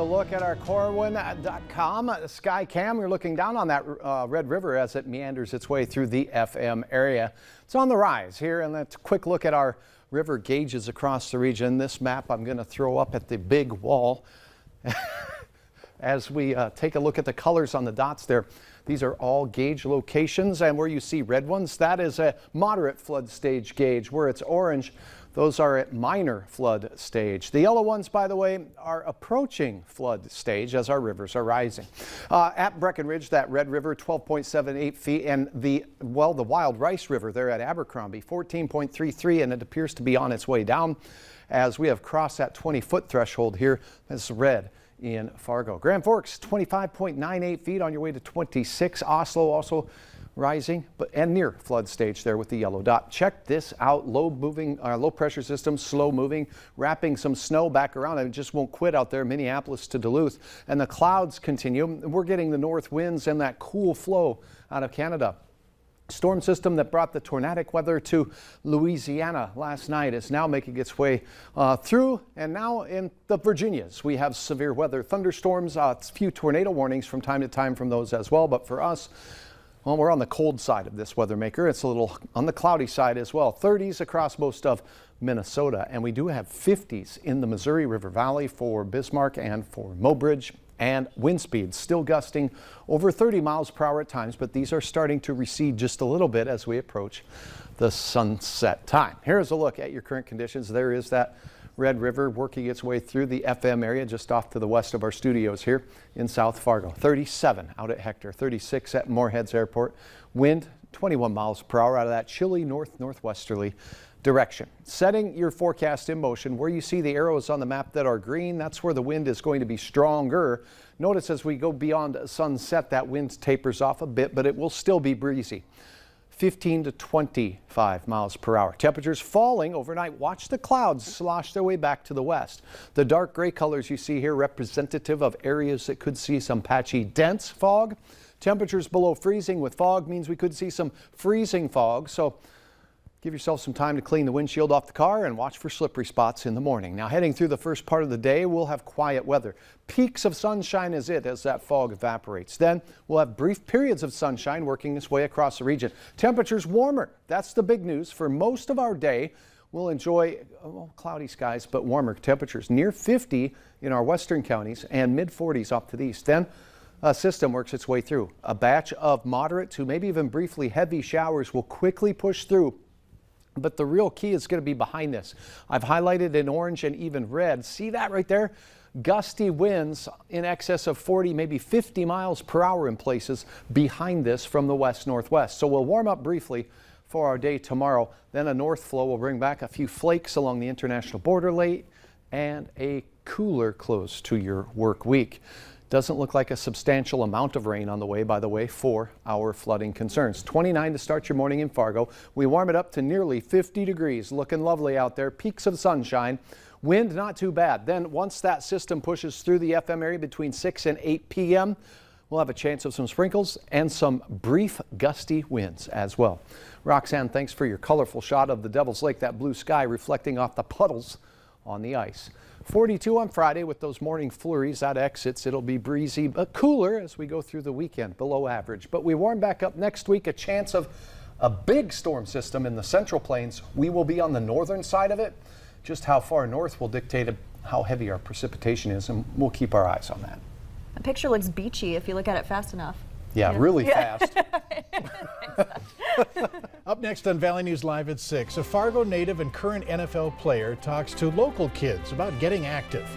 A look at our Corwin.com Skycam. You're looking down on that Red River as it meanders its way through the FM area. It's on the rise here, and let's quick look at our river gauges across the region. This map I'm going to throw up at the big wall as we take a look at the colors on the dots there. These are all gauge locations, and where you see red ones, that is a moderate flood stage gauge. Where it's orange, those are at minor flood stage. The yellow ones, by the way, are approaching flood stage as our rivers are rising. At Breckenridge, that Red River, 12.78 feet, and the Wild Rice River there at Abercrombie, 14.33, and it appears to be on its way down as we have crossed that 20-foot threshold here. That's red in Fargo. Grand Forks, 25.98 feet on your way to 26. Oslo also rising and near flood stage there with the yellow dot. Check this out. Low pressure system, slow moving, wrapping some snow back around. It just won't quit out there, Minneapolis to Duluth. And the clouds continue. We're getting the north winds and that cool flow out of Canada. Storm system that brought the tornadic weather to Louisiana last night is now making its way through, and now in the Virginias we have severe weather, thunderstorms, a few tornado warnings from time to time from those as well. But for us, well, we're on the cold side of this weather maker. It's a little on the cloudy side as well. 30s across most of Minnesota, and we do have 50s in the Missouri River Valley for Bismarck and for Mobridge. And wind speeds still gusting over 30 miles per hour at times, but these are starting to recede just a little bit as we approach the sunset time. Here's a look at your current conditions. There is that Red River working its way through the FM area just off to the west of our studios here in South Fargo. 37 out at Hector, 36 at Moorheads Airport. Wind 21 miles per hour out of that chilly northwesterly direction. Setting your forecast in motion, where you see the arrows on the map that are green, that's where the wind is going to be stronger. Notice as we go beyond sunset, that wind tapers off a bit, but it will still be breezy. 15 to 25 miles per hour. Temperatures falling overnight. Watch the clouds slosh their way back to the west. The dark gray colors you see here representative of areas that could see some patchy dense fog. Temperatures below freezing with fog means we could see some freezing fog. So give yourself some time to clean the windshield off the car and watch for slippery spots in the morning. Now, heading through the first part of the day, we'll have quiet weather. Peaks of sunshine as that fog evaporates. Then we'll have brief periods of sunshine working its way across the region. Temperatures warmer. That's the big news. For most of our day, we'll enjoy cloudy skies, but warmer temperatures near 50 in our western counties and mid 40s off to the east. Then a system works its way through. A batch of moderate to maybe even briefly heavy showers will quickly push through. But the real key is going to be behind this. I've highlighted in orange and even red. See that right there? Gusty winds in excess of 40, maybe 50 miles per hour in places behind this from the west-northwest. So we'll warm up briefly for our day tomorrow. Then a north flow will bring back a few flakes along the international border late and a cooler close to your work week. Doesn't look like a substantial amount of rain on the way, by the way, for our flooding concerns. 29 to start your morning in Fargo. We warm it up to nearly 50 degrees. Looking lovely out there. Peaks of sunshine. Wind not too bad. Then once that system pushes through the FM area between 6 and 8 p.m., we'll have a chance of some sprinkles and some brief gusty winds as well. Roxanne, thanks for your colorful shot of the Devil's Lake, that blue sky reflecting off the puddles on the ice. 42 on Friday with those morning flurries at exits. It'll be breezy but cooler as we go through the weekend, below average. But we warm back up next week, a chance of a big storm system in the Central Plains. We will be on the northern side of it. Just how far north will dictate how heavy our precipitation is, and we'll keep our eyes on that. The picture looks beachy if you look at it fast enough. Yeah, really fast. Up next on Valley News Live at 6, a Fargo native and current NFL player talks to local kids about getting active.